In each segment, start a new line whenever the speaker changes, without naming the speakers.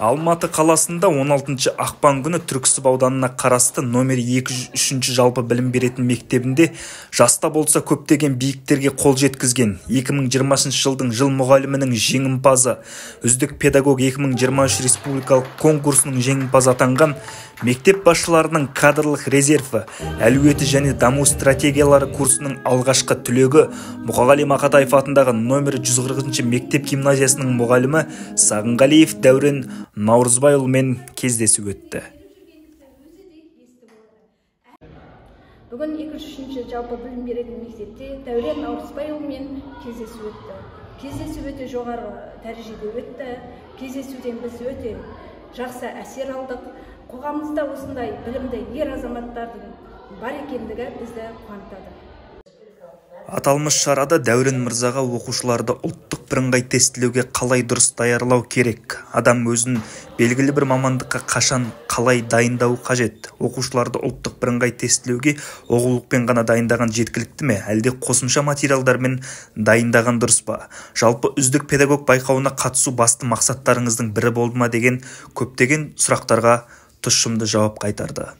Алматы қаласында 16 ақпан күні Түрксіб ауданына қарасты номер 203 жалпы білім беретін мектебінде жаста болса көптеген биіктерге қол жеткізген 2020 жылдың жыл мұғалімінің жеңімпазы, үздік педагог 2023 республикалық конкурсының жеңімпазы атанған мектеп басшыларының кадрлық резерві, әлеуеті және даму стратегиялары курсының алғашқы түлегі Мұқағали Мақатаев атындағы номер 140 мектеп гимназиясының мұғалімі Сағынғалиев Дәурен Наурызбайұлымен кездесу өтті.
Бүгін 203 жалпы білім беретін мектепте Дәурен Наурызбайұлымен кездесу өтті. Кездесу өте жоғары дәрежеде өтті. Кездесуден біз өте жақсы әсер алдық. Қоғамымызда осындай білімді ер азаматтардың бар екендігі бізді қуантады.
Аталмыш шарада Дәурен мырзаға оқушыларды ұлттық бірыңғай тестілеуге қалай дұрыс даярлау керек, адам өзін белгілі бір мамандыққа қашан қалай дайындауы қажет, оқушыларды ұлттық бірыңғай тестілеуге оқулықпен ғана дайындаған жеткілікті ме, әлде қосымша материалдармен дайындаған дұрыс па? Жалпы үздік педагог байқауына қатысу басты мақсаттарыңыздың бірі болды ма деген көптеген сұрақтарға тұшымды жауап қайтарды.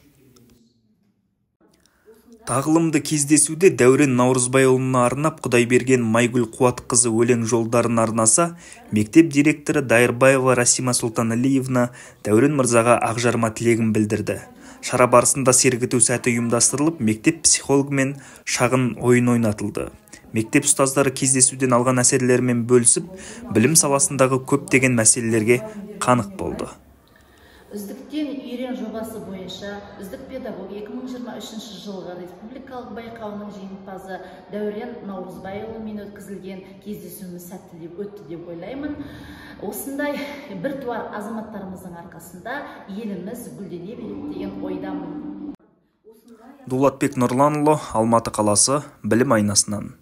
Тағылымды кездесуде Дәурен Наурызбайұлына арнап Құдайберген Майгүл Қуатқызы өлең жолдарын арнаса, мектеп директоры Дайырбаева Расима Сұлтаналиевна Дәурен мырзаға ақжарма тілегін білдірді. Шара барысында сергіту сәті ұйымдастырылып, мектеп психологымен шағын ойын ойнатылды. Мектеп ұстаздары кездесуден алған әсерлерімен бөлісіп, білім саласындағы көптеген мәселелерге қанық болды.
Үздіктен үйрен жобасы бойынша үздік педагог 2023 жылғы республикалық байқауының жеңімпазы Дәурен Наурызбайұлымен өткізілген кездесуіміз сәтті деп өтті деп ойлаймын. Осындай біртуар азаматтарымыздың арқасында еліміз гүлдене береді деген ойдамын.
Дулатбек Нұрланұлы, Алматы қаласы, білім айнасынан.